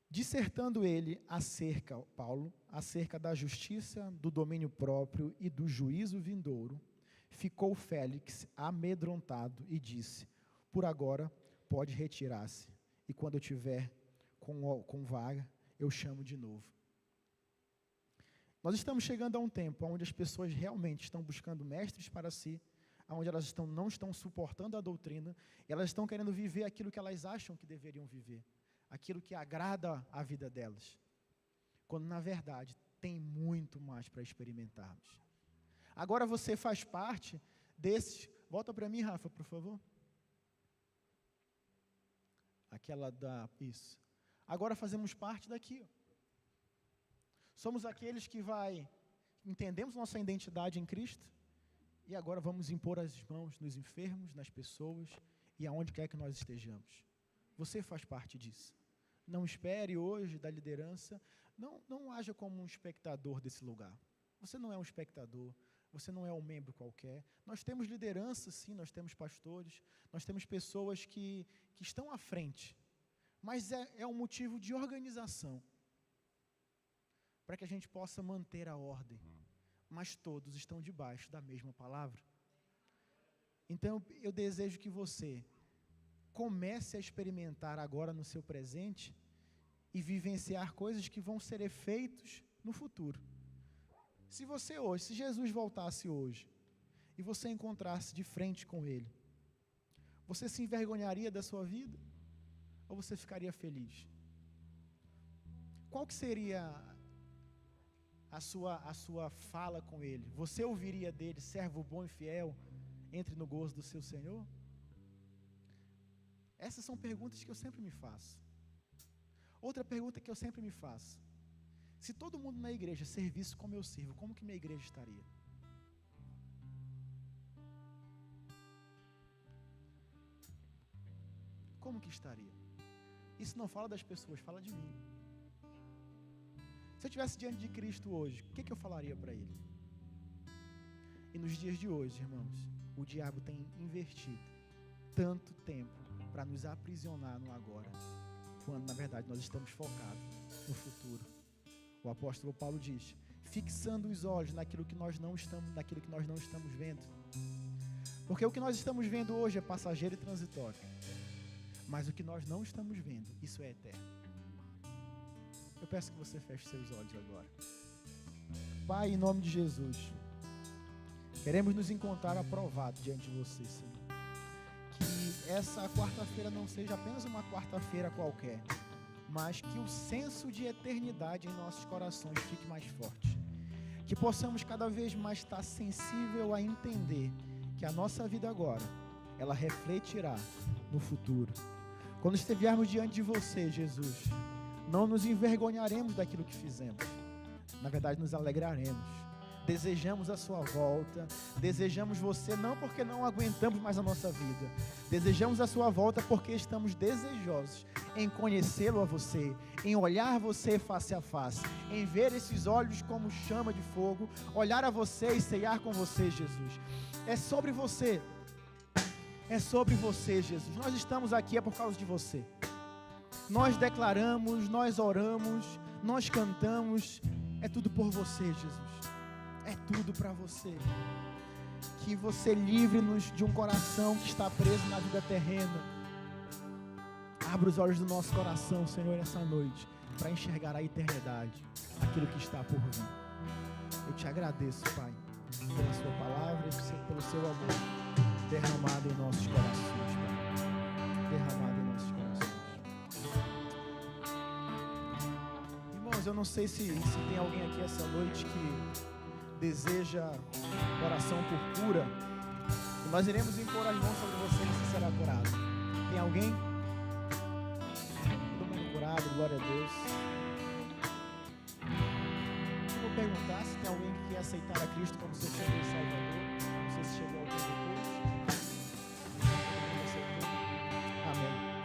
Dissertando ele acerca da justiça, do domínio próprio e do juízo vindouro, ficou Félix amedrontado e disse: por agora pode retirar-se, e quando eu tiver com vaga, eu chamo de novo. Nós estamos chegando a um tempo onde as pessoas realmente estão buscando mestres para si, onde elas não estão suportando a doutrina, e elas estão querendo viver aquilo que elas acham que deveriam viver, aquilo que agrada a vida delas, quando na verdade tem muito mais para experimentarmos. Agora você faz parte desses. Volta para mim, Rafa, por favor. Isso. Agora fazemos parte daqui. Somos aqueles que entendemos nossa identidade em Cristo, e agora vamos impor as mãos nos enfermos, nas pessoas, e aonde quer que nós estejamos. Você faz parte disso. Não espere hoje da liderança, não haja como um espectador desse lugar. Você não é um espectador, você não é um membro qualquer. Nós temos liderança, sim, nós temos pastores, nós temos pessoas que estão à frente, mas é um motivo de organização, para que a gente possa manter a ordem, mas todos estão debaixo da mesma palavra. Então, eu desejo que você comece a experimentar agora no seu presente e vivenciar coisas que vão ser efeitos no futuro. Se Jesus voltasse hoje e você encontrasse de frente com Ele, você se envergonharia da sua vida ou você ficaria feliz? Qual que seria a sua fala com Ele? Você ouviria dele: servo bom e fiel, entre no gozo do seu Senhor? Essas são perguntas que eu sempre me faço. Outra pergunta que eu sempre me faço: se todo mundo na igreja servisse como eu sirvo, como que minha igreja estaria? Como que estaria? Isso não fala das pessoas, fala de mim. Se eu estivesse diante de Cristo hoje, o que eu falaria para Ele? E nos dias de hoje, irmãos, o diabo tem investido tanto tempo para nos aprisionar no agora, quando na verdade nós estamos focados no futuro. O apóstolo Paulo diz: fixando os olhos naquilo que nós não estamos vendo. Porque o que nós estamos vendo hoje é passageiro e transitório. Mas o que nós não estamos vendo, isso é eterno. Eu peço que você feche seus olhos agora. Pai, em nome de Jesus, queremos nos encontrar aprovados diante de você, Senhor. Que essa quarta-feira não seja apenas uma quarta-feira qualquer, mas que o senso de eternidade em nossos corações fique mais forte. Que possamos cada vez mais estar sensível a entender que a nossa vida agora, ela refletirá no futuro. Quando estivermos diante de você, Jesus, não nos envergonharemos daquilo que fizemos. Na verdade, nos alegraremos. Desejamos a sua volta, desejamos você não porque não aguentamos mais a nossa vida, desejamos a sua volta porque estamos desejosos em conhecê-lo a você, em olhar você face a face, em ver esses olhos como chama de fogo, olhar a você e ceiar com você, Jesus. É sobre você, Jesus. Nós estamos aqui é por causa de você. Nós declaramos, nós oramos, nós cantamos, é tudo por você, Jesus. É tudo para você. Que você livre-nos de um coração que está preso na vida terrena. Abra os olhos do nosso coração, Senhor, essa noite, para enxergar a eternidade, aquilo que está por vir. Eu te agradeço, Pai, pela sua palavra e pelo seu amor derramado em nossos corações, Pai. Derramado em nossos corações. Irmãos, eu não sei se tem alguém aqui essa noite que deseja oração por cura, e nós iremos impor as mãos sobre você e você será curado. Tem alguém? Todo mundo curado, glória a Deus. Eu vou perguntar se tem alguém que quer aceitar a Cristo como seu Senhor e Salvador. Não sei se chegou alguém depois. Amém.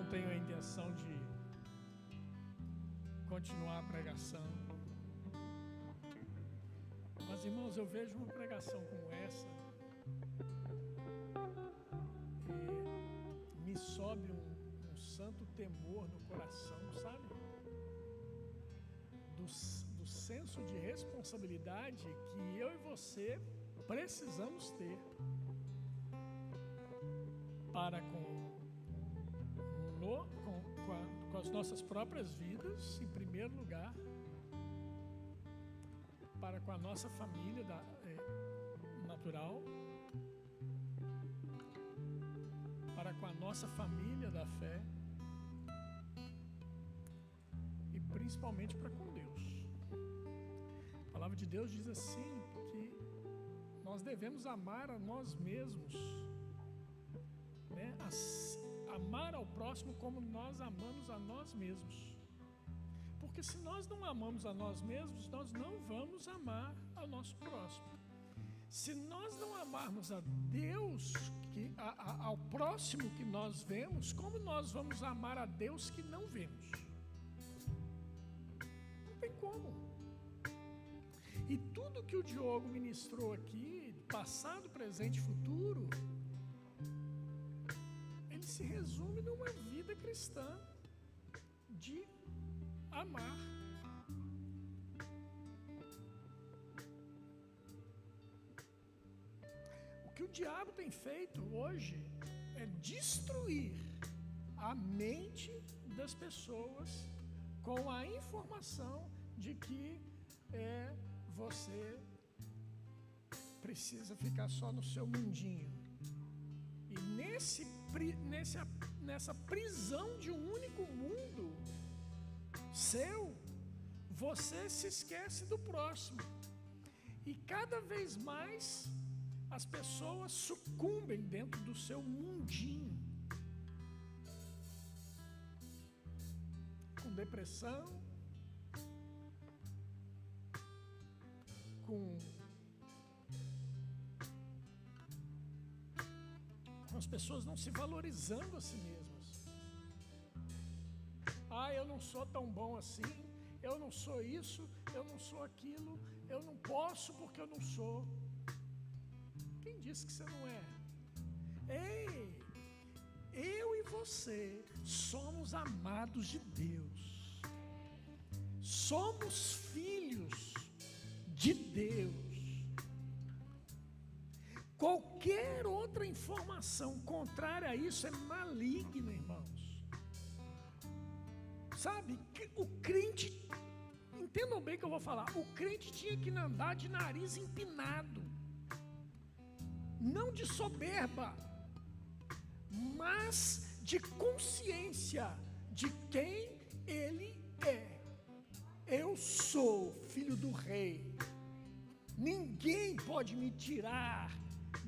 tenho a intenção de continuar a pregação. Mas, irmãos, eu vejo uma pregação como essa e me sobe um santo temor no coração, sabe? Do senso de responsabilidade que eu e você precisamos ter para com as nossas próprias vidas, em primeiro lugar, para com a nossa família natural, para com a nossa família da fé e principalmente para com Deus. A palavra de Deus diz assim que nós devemos amar a nós mesmos, né? Amar ao próximo como nós amamos a nós mesmos. Porque se nós não amamos a nós mesmos, nós não vamos amar ao nosso próximo. Se nós não amarmos a Deus, ao próximo que nós vemos, como nós vamos amar a Deus que não vemos? Não tem como. E tudo que o Diogo ministrou aqui, passado, presente e futuro, ele se resume numa vida cristã de amar. O que o diabo tem feito hoje é destruir a mente das pessoas com a informação de que você precisa ficar só no seu mundinho. E nessa prisão de um único mundo seu, você se esquece do próximo. E cada vez mais as pessoas sucumbem dentro do seu mundinho, com depressão, com as pessoas não se valorizando a si mesmas. Eu não sou tão bom assim, eu não sou isso, eu não sou aquilo, eu não posso porque eu não sou. Quem disse que você não é? Ei, eu e você somos amados de Deus, somos filhos de Deus. Qualquer outra informação contrária a isso é maligna, irmãos. Sabe, o crente, entendam bem o que eu vou falar, o crente tinha que andar de nariz empinado, não de soberba, mas de consciência de quem ele é. Eu sou filho do rei, ninguém pode me tirar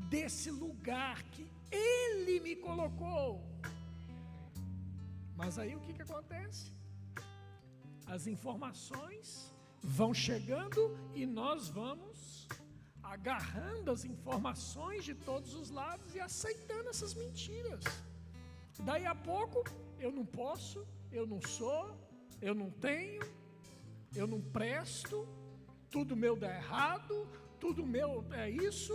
desse lugar que ele me colocou. Mas aí o que acontece? As informações vão chegando e nós vamos agarrando as informações de todos os lados e aceitando essas mentiras. Daí a pouco, eu não posso, eu não sou, eu não tenho, eu não presto, tudo meu dá errado, tudo meu é isso,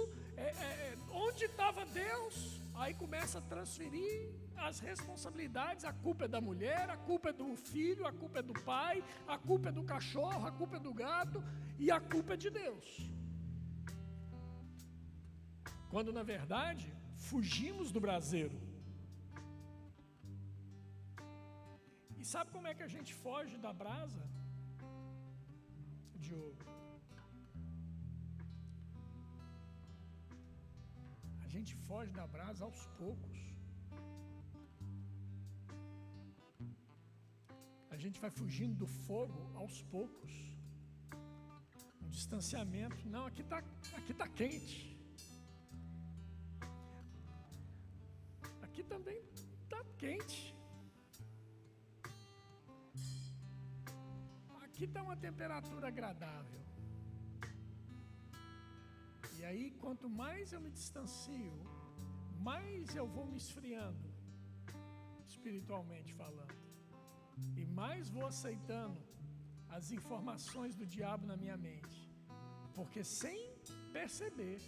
onde estava Deus? Aí começa a transferir as responsabilidades, a culpa é da mulher, a culpa é do filho, a culpa é do pai, a culpa é do cachorro, a culpa é do gato e a culpa é de Deus. Quando na verdade, fugimos do braseiro. E sabe como é que a gente foge da brasa, Diogo? A gente foge da brasa aos poucos. A gente vai fugindo do fogo aos poucos. Um distanciamento. Não, aqui tá quente. Aqui também tá quente. Aqui está uma temperatura agradável. E aí, quanto mais eu me distancio, mais eu vou me esfriando, espiritualmente falando. E mais vou aceitando as informações do diabo na minha mente. Porque sem perceber,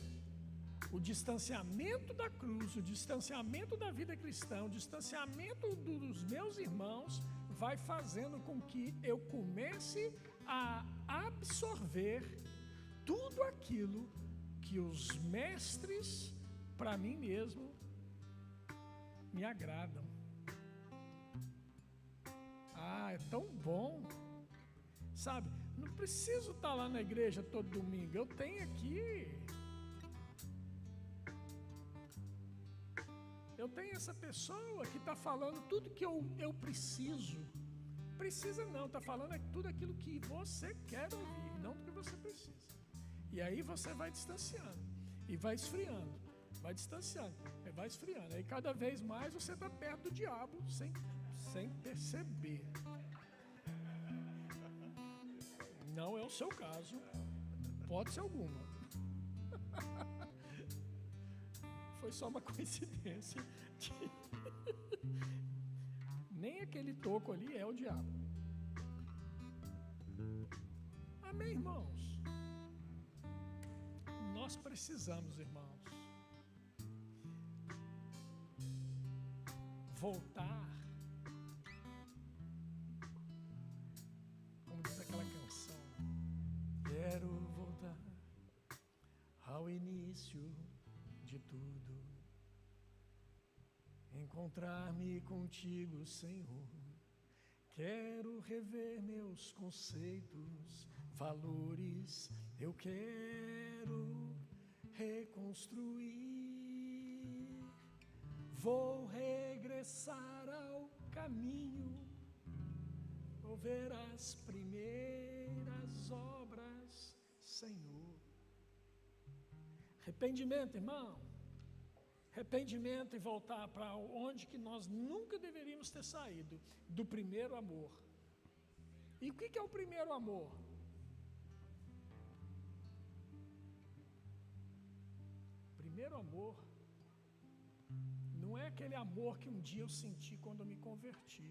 o distanciamento da cruz, o distanciamento da vida cristã, o distanciamento dos meus irmãos vai fazendo com que eu comece a absorver tudo aquilo que os mestres, para mim mesmo, me agradam. Ah, é tão bom, sabe? Não preciso estar lá na igreja todo domingo, eu tenho aqui. Eu tenho essa pessoa que está falando tudo que eu preciso. Precisa não, está falando tudo aquilo que você quer ouvir, não do que você precisa. E aí você vai distanciando, e vai esfriando, vai distanciando, e vai esfriando. Aí cada vez mais você está perto do diabo, sem perceber. Não é o seu caso, pode ser alguma. Foi só uma coincidência. Nem aquele toco ali é o diabo. Amém, irmãos? Nós precisamos, irmãos, voltar, como diz aquela canção, quero voltar ao início de tudo, encontrar-me contigo, Senhor. Quero rever meus conceitos, valores, eu quero reconstruir. Vou regressar ao caminho, vou ver as primeiras obras, Senhor. Arrependimento, irmão. Arrependimento e voltar para onde que nós nunca deveríamos ter saído, do primeiro amor. E o que é o primeiro amor? Primeiro amor não é aquele amor que um dia eu senti quando eu me converti.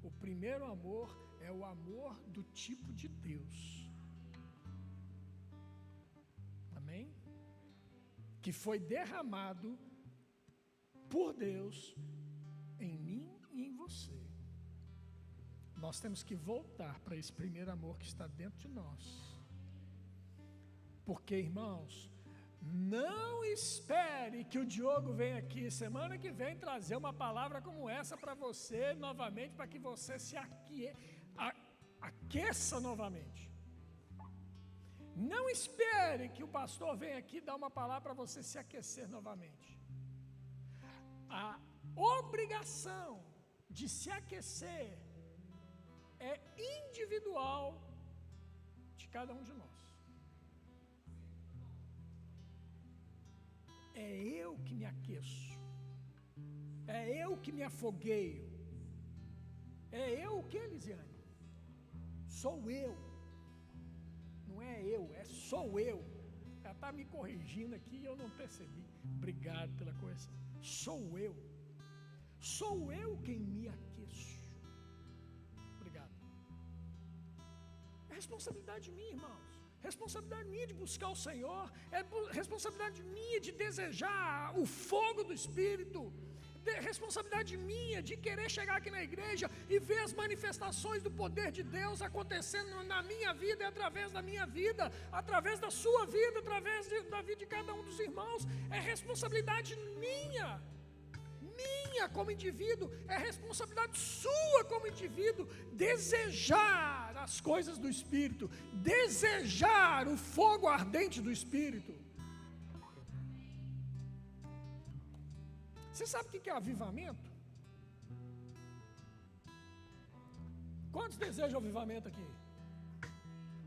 O primeiro amor é o amor do tipo de Deus. Amém? Que foi derramado por Deus em mim e em você. Nós temos que voltar para esse primeiro amor que está dentro de nós. Porque, irmãos, não espere que o Diogo venha aqui semana que vem trazer uma palavra como essa para você novamente, para que você se aqueça novamente. Não espere que o pastor venha aqui dar uma palavra para você se aquecer novamente. A obrigação de se aquecer é individual de cada um de nós. É eu que me aqueço, é eu que me afogueio, é eu o que, Elisiane? Sou eu, não é eu, é sou eu. Ela está me corrigindo aqui e eu não percebi. Obrigado pela correção. Sou eu quem me aqueço. Obrigado. É responsabilidade minha, irmãos. Responsabilidade minha de buscar o Senhor. É responsabilidade minha de desejar o fogo do Espírito. Responsabilidade minha de querer chegar aqui na igreja e ver as manifestações do poder de Deus acontecendo na minha vida e através da minha vida, através da sua vida, através da vida de cada um dos irmãos. É responsabilidade minha como indivíduo, é responsabilidade sua como indivíduo desejar as coisas do Espírito, desejar o fogo ardente do Espírito. Você sabe o que é avivamento? Quantos desejam avivamento aqui?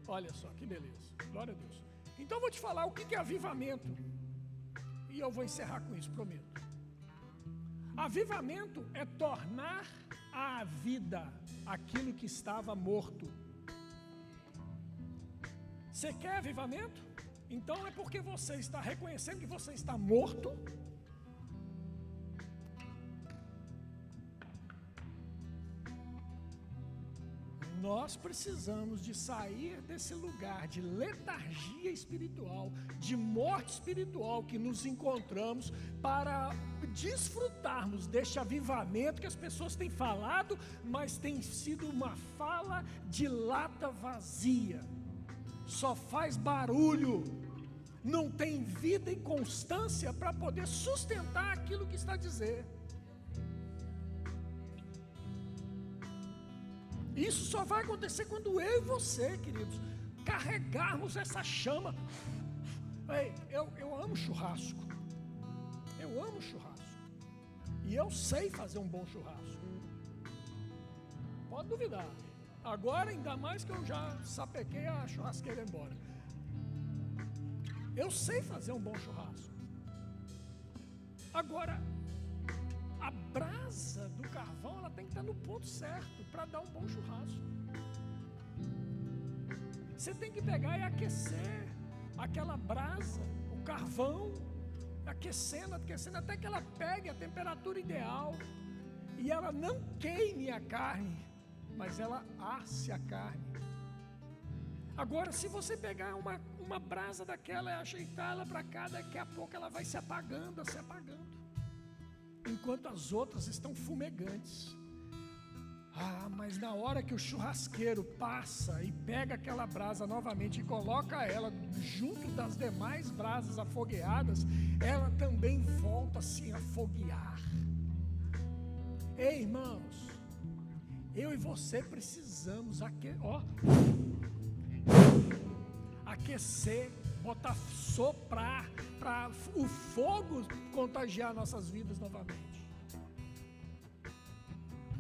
Olha só, que beleza, glória a Deus. Então eu vou te falar o que é avivamento, e eu vou encerrar com isso, prometo. Avivamento é tornar à vida aquilo que estava morto. Você quer avivamento? Então é porque você está reconhecendo que você está morto. Nós precisamos de sair desse lugar de letargia espiritual, de morte espiritual que nos encontramos, para desfrutarmos deste avivamento que as pessoas têm falado, mas tem sido uma fala de lata vazia. só faz barulho, não tem vida e constância para poder sustentar aquilo que está a dizer. Isso só vai acontecer quando eu e você, queridos, carregarmos essa chama. Ei, eu amo churrasco. Eu amo churrasco. E eu sei fazer um bom churrasco. Pode duvidar. Agora, ainda mais que eu já sapequei a churrasqueira embora. Eu sei fazer um bom churrasco. Agora, a brasa do carvão, ela tem que estar no ponto certo para dar um bom churrasco. Você tem que pegar e aquecer aquela brasa, o carvão, aquecendo até que ela pegue a temperatura ideal e ela não queime a carne, mas ela asse a carne. Agora, se você pegar uma brasa daquela e ajeitar ela para cá, daqui a pouco ela vai se apagando, enquanto as outras estão fumegantes. Mas na hora que o churrasqueiro passa e pega aquela brasa novamente e coloca ela junto das demais brasas afogueadas, ela também volta a se afoguear. Ei, irmãos, eu e você precisamos aquecer, soprar, para o fogo contagiar nossas vidas novamente.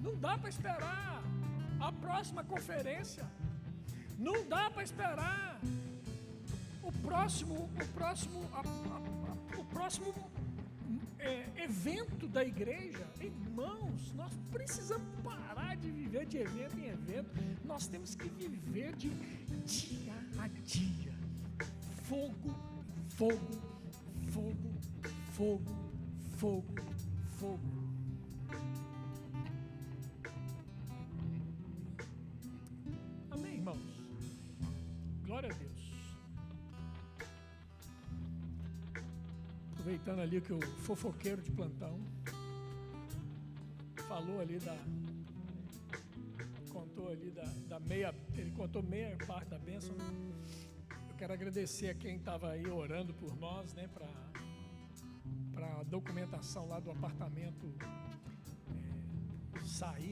Não dá para esperar a próxima conferência. Não dá para esperar o próximo evento da igreja. Irmãos, nós precisamos parar de viver de evento em evento. Nós temos que viver de dia a dia. Fogo, fogo, fogo, fogo, fogo, fogo. Amém, irmãos? Glória a Deus. Aproveitando ali que o fofoqueiro de plantão falou ali ele contou meia parte da bênção. Eu quero agradecer a quem estava aí orando por nós, né, para a documentação lá do apartamento sair.